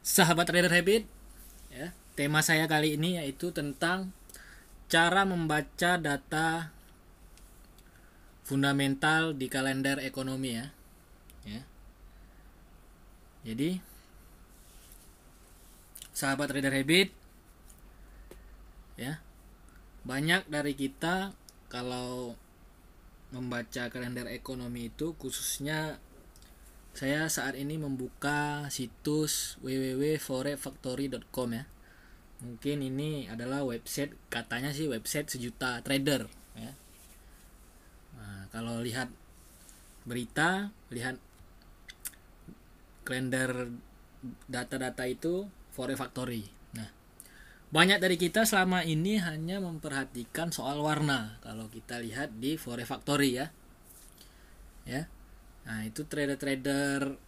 Sahabat Trader Habit, ya, tema saya kali ini yaitu tentang cara membaca data fundamental di kalender ekonomi ya. Jadi, sahabat Trader Habit, ya, banyak dari kita kalau membaca kalender ekonomi itu, khususnya saya saat ini membuka situs www.forexfactory.com ya. Mungkin ini adalah website, katanya sih website sejuta trader ya. Nah, kalau lihat berita, lihat kalender data-data itu Forex Factory. Nah, banyak dari kita selama ini hanya memperhatikan soal warna kalau kita lihat di Forex Factory ya. Nah, itu trader-trader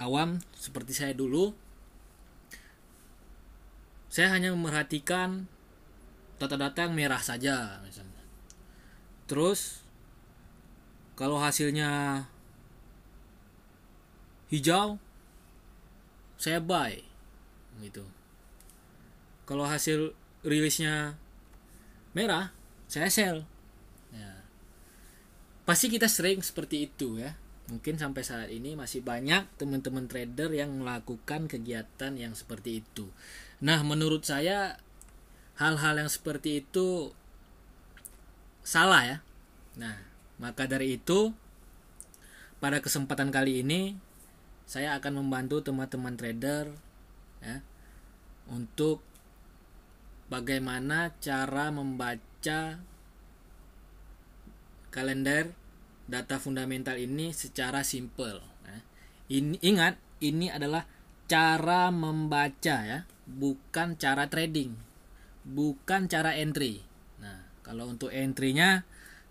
awam seperti saya dulu, saya hanya memperhatikan data-data yang merah saja misalnya. Terus kalau hasilnya hijau, saya buy gitu. Kalau hasil rilisnya merah, saya sell ya. Pasti kita sering seperti itu ya. Mungkin sampai saat ini masih banyak teman-teman trader yang melakukan kegiatan yang seperti itu. Nah, menurut saya hal-hal yang seperti itu salah ya. Nah, maka dari itu pada kesempatan kali ini saya akan membantu teman-teman trader ya, untuk bagaimana cara membaca kalender data fundamental ini secara simple. Ingat, ini adalah cara membaca ya, bukan cara trading, bukan cara entry. Nah, kalau untuk entry-nya,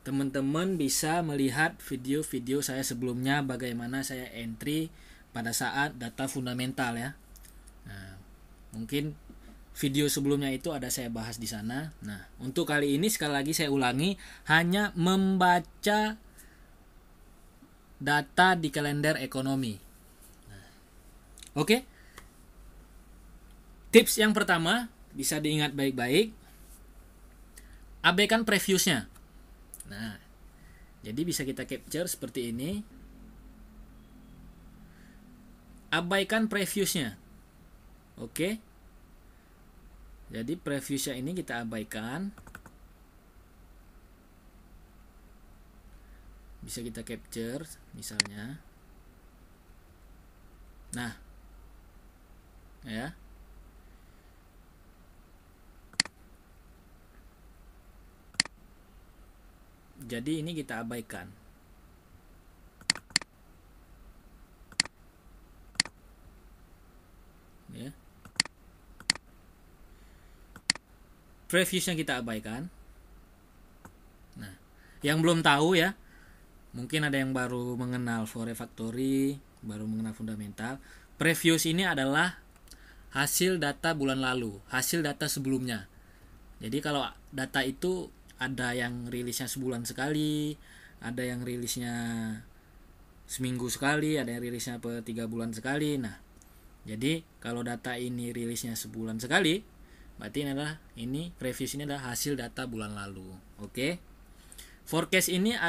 teman-teman bisa melihat video-video saya sebelumnya bagaimana saya entry pada saat data fundamental ya. Nah, mungkin video sebelumnya itu ada saya bahas di sana. Nah, untuk kali ini sekali lagi saya ulangi, hanya membaca data di kalender ekonomi. Nah, oke. Tips yang pertama bisa diingat baik-baik, abaikan previewsnya. Nah, jadi bisa kita capture seperti ini. Abaikan previewsnya. Oke. Jadi previewsnya ini kita abaikan. Bisa kita capture misalnya. Nah, ya. Jadi ini kita abaikan. Ya. Previewsnya kita abaikan. Nah, yang belum tahu ya, mungkin ada yang baru mengenal Forex Factory, baru mengenal fundamental. Previous ini adalah hasil data bulan lalu, hasil data sebelumnya. Jadi kalau data itu ada yang rilisnya sebulan sekali, ada yang rilisnya seminggu sekali, ada yang rilisnya per 3 bulan sekali. Nah, jadi kalau data ini rilisnya sebulan sekali, berarti ini previous ini adalah hasil data bulan lalu. Oke. Forecast ini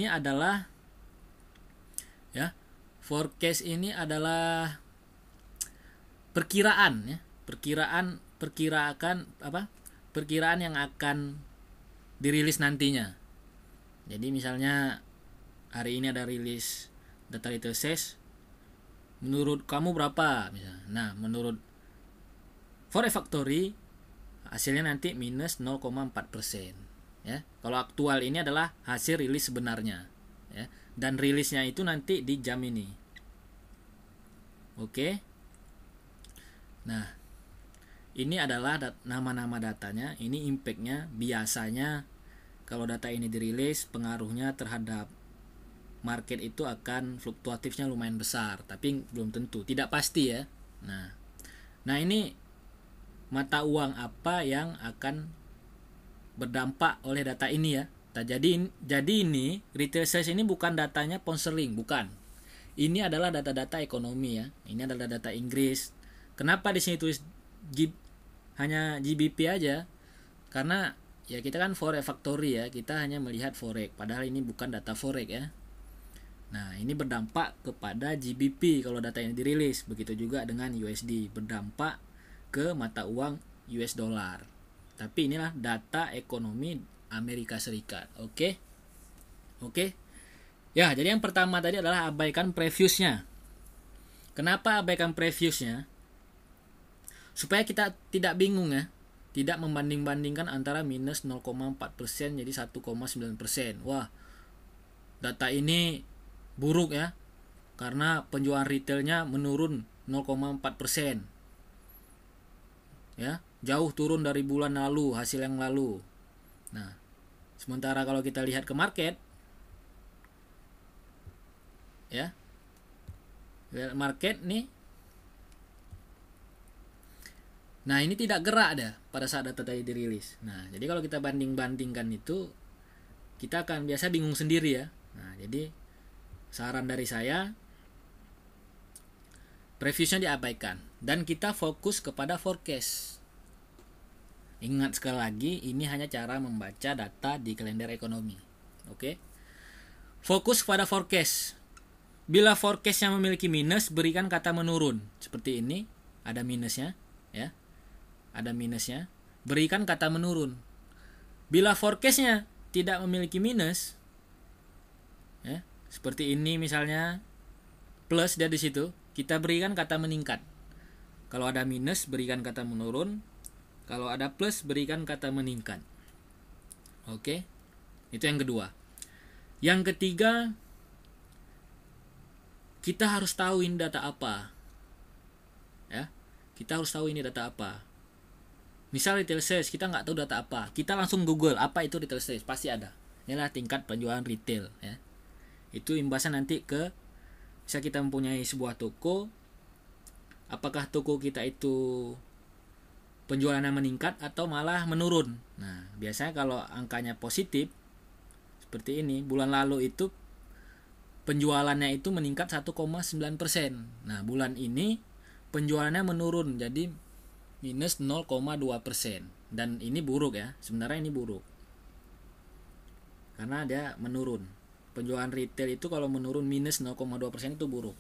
adalah ya. Forecast ini adalah perkiraan ya. Perkiraan yang akan dirilis nantinya. Jadi misalnya hari ini ada rilis data retail sales, menurut kamu berapa misalnya. Nah, menurut Forex Factory hasilnya nanti minus 0,4%. Ya, kalau aktual ini adalah hasil rilis sebenarnya ya, dan rilisnya itu nanti di jam ini. Oke. Nah, ini adalah nama-nama datanya, ini impactnya. Biasanya kalau data ini dirilis, pengaruhnya terhadap market itu akan fluktuatifnya lumayan besar, tapi belum tentu, tidak pasti ya. Nah ini mata uang apa yang akan berdampak oleh data ini ya. Nah, jadi ini retail sales ini bukan datanya pound sterling, bukan. Ini adalah data-data ekonomi ya. Ini adalah data Inggris, Kenapa di sini tulis hanya GBP aja? Karena ya kita kan forex factory ya, kita hanya melihat forex, padahal ini bukan data forex ya. Nah, ini berdampak kepada GBP kalau data ini dirilis. Begitu juga dengan USD, berdampak ke mata uang US dollar. Tapi inilah data ekonomi Amerika Serikat. Oke. Ya, jadi yang pertama tadi adalah abaikan previousnya. Kenapa abaikan previousnya? Supaya kita tidak bingung ya. Tidak membanding-bandingkan antara minus 0,4% jadi 1,9%. Wah, data ini buruk ya, karena penjualan retailnya menurun 0,4%. Ya, jauh turun dari bulan lalu, hasil yang lalu. Nah, sementara kalau kita lihat ke market, ya, lihat market nih. Nah, ini tidak gerak dah pada saat data tadi dirilis. Nah, jadi kalau kita banding-bandingkan itu, kita akan biasa bingung sendiri ya. Nah, jadi saran dari saya, previewsnya diabaikan dan kita fokus kepada forecast. Ingat sekali lagi, ini hanya cara membaca data di kalender ekonomi. Oke. Fokus pada forecast. Bila forecastnya memiliki minus, berikan kata menurun. Seperti ini, ada minusnya, ya. Ada minusnya, berikan kata menurun. Bila forecastnya tidak memiliki minus, ya, seperti ini misalnya, plus dari situ, kita berikan kata meningkat. Kalau ada minus, berikan kata menurun. Kalau ada plus, berikan kata meningkat. Oke, itu yang kedua. Yang ketiga, kita harus tahu ini data apa. Ya, kita harus tahu ini data apa. Misal retail sales, kita nggak tahu data apa, kita langsung Google apa itu retail sales, pasti ada. Inilah tingkat penjualan retail ya. Itu imbasnya nanti ke, bisa kita mempunyai sebuah toko, apakah toko kita itu penjualannya meningkat atau malah menurun. Nah, biasanya kalau angkanya positif seperti ini, bulan lalu itu penjualannya itu meningkat 1,9%. Nah, bulan ini penjualannya menurun jadi minus 0,2%. Dan ini buruk ya, sebenarnya ini buruk karena dia menurun. Penjualan retail itu kalau menurun minus 0,2% itu buruk.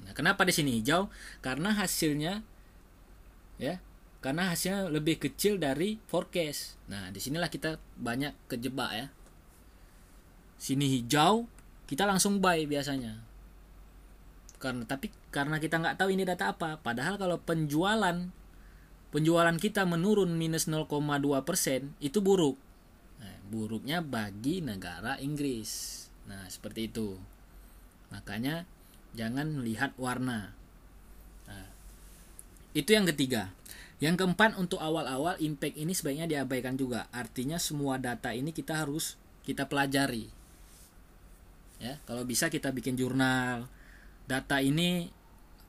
Nah, kenapa di sini hijau? Karena hasilnya ya, karena hasilnya lebih kecil dari forecast. Nah, disinilah kita banyak kejebak ya. Sini hijau, kita langsung buy biasanya. Karena kita nggak tahu ini data apa. Padahal kalau penjualan kita menurun minus 0,2% itu buruk. Nah, buruknya bagi negara Inggris. Nah, seperti itu. Makanya jangan melihat warna. Nah, itu yang ketiga. Yang keempat, untuk awal-awal impact ini sebaiknya diabaikan juga. Artinya semua data ini kita pelajari. Ya, kalau bisa kita bikin jurnal. Data ini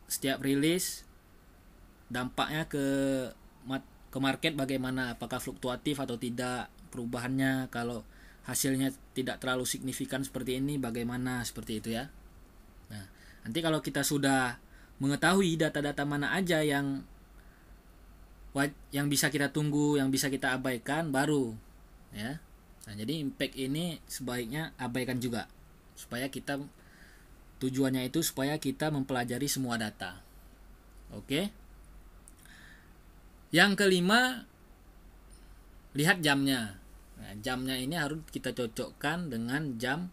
setiap rilis dampaknya ke market bagaimana, apakah fluktuatif atau tidak perubahannya, kalau hasilnya tidak terlalu signifikan seperti ini bagaimana, seperti itu ya. Nah, nanti kalau kita sudah mengetahui data-data mana aja yang bisa kita tunggu, yang bisa kita abaikan, baru ya. Nah, jadi impact ini sebaiknya abaikan juga, supaya kita, tujuannya itu supaya kita mempelajari semua data. Oke. Yang kelima, lihat jamnya. Nah, jamnya ini harus kita cocokkan dengan jam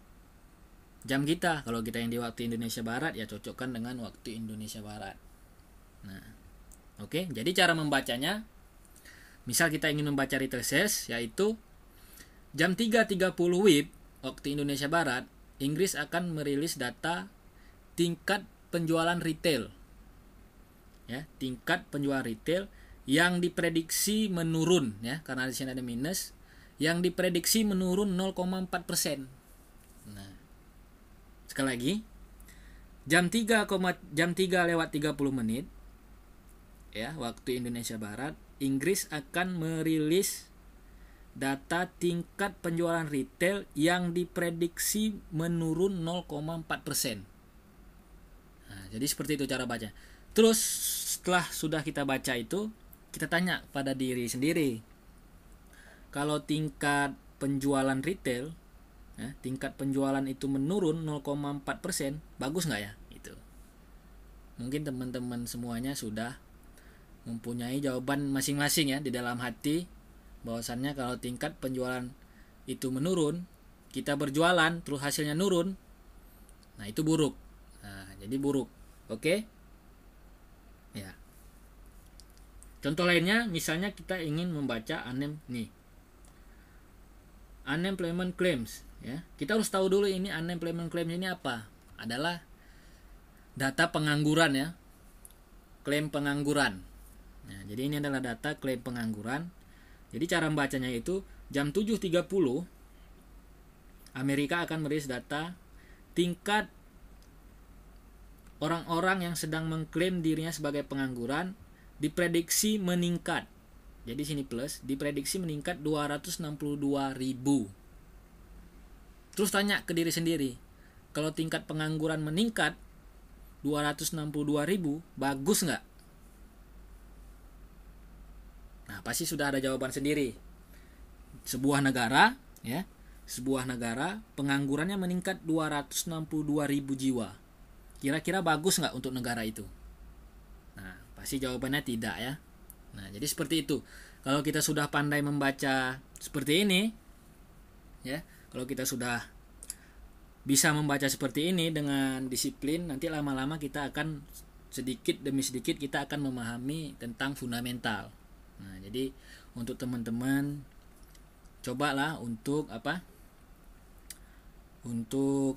kita. Kalau kita yang di waktu Indonesia Barat, ya cocokkan dengan waktu Indonesia Barat. Nah, oke. Jadi cara membacanya, misal kita ingin membaca retail sales, yaitu jam 3.30 WIB waktu Indonesia Barat, Inggris akan merilis data tingkat penjualan retail. Ya, tingkat penjualan retail yang diprediksi menurun ya, karena di sini ada minus, yang diprediksi menurun 0,4%. Nah, sekali lagi, jam 3:30 ya waktu Indonesia Barat, Inggris akan merilis data tingkat penjualan retail yang diprediksi menurun 0,4%. Nah, jadi seperti itu cara baca. Terus setelah sudah kita baca itu, kita tanya pada diri sendiri, kalau tingkat penjualan retail, tingkat penjualan itu menurun 0,4%, bagus nggak ya? Itu mungkin teman-teman semuanya sudah mempunyai jawaban masing-masing ya di dalam hati, bahwasannya kalau tingkat penjualan itu menurun, kita berjualan terus hasilnya nurun, nah itu buruk. Nah, jadi buruk. Oke? Ya. Contoh lainnya, misalnya kita ingin membaca unemployment claims, ya. Kita harus tahu dulu ini unemployment claims ini apa? Adalah data pengangguran ya. Klaim pengangguran. Nah, jadi ini adalah data klaim pengangguran. Jadi cara membacanya itu jam 7.30 Amerika akan merilis data tingkat orang-orang yang sedang mengklaim dirinya sebagai pengangguran diprediksi meningkat. Jadi sini plus, diprediksi meningkat 262.000. Terus tanya ke diri sendiri, kalau tingkat pengangguran meningkat 262.000, bagus nggak? Nah, pasti sudah ada jawaban sendiri. Sebuah negara penganggurannya meningkat 262.000 jiwa. Kira-kira bagus nggak untuk negara itu? Nah, pasti jawabannya tidak ya. Nah, jadi seperti itu. Kalau kita sudah pandai membaca seperti ini, ya, kalau kita sudah bisa membaca seperti ini dengan disiplin, nanti lama-lama kita akan sedikit demi sedikit kita akan memahami tentang fundamental. Nah, jadi untuk teman-teman cobalah untuk untuk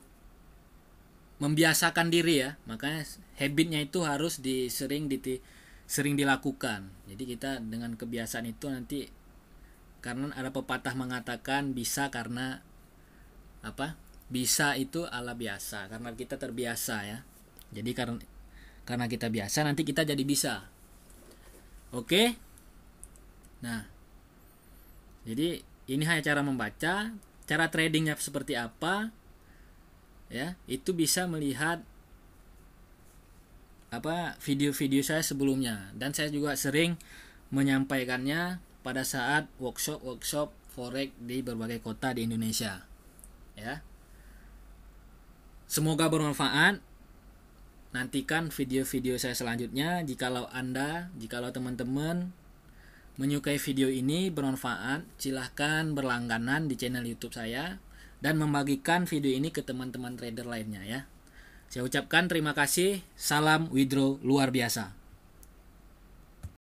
membiasakan diri ya. Makanya habitnya itu harus sering dilakukan. Jadi kita dengan kebiasaan itu nanti, karena ada pepatah mengatakan bisa karena bisa itu ala biasa, karena kita terbiasa ya. Jadi karena kita biasa, nanti kita jadi bisa. Oke. Nah, jadi ini hanya cara membaca. Cara tradingnya seperti apa ya, itu bisa melihat video-video saya sebelumnya, dan saya juga sering menyampaikannya pada saat workshop forex di berbagai kota di Indonesia ya. Semoga bermanfaat. Nantikan video-video saya selanjutnya. Jikalau teman-teman menyukai video ini, bermanfaat, silahkan berlangganan di channel YouTube saya dan membagikan video ini ke teman-teman trader lainnya ya. Saya ucapkan terima kasih. Salam withdraw luar biasa.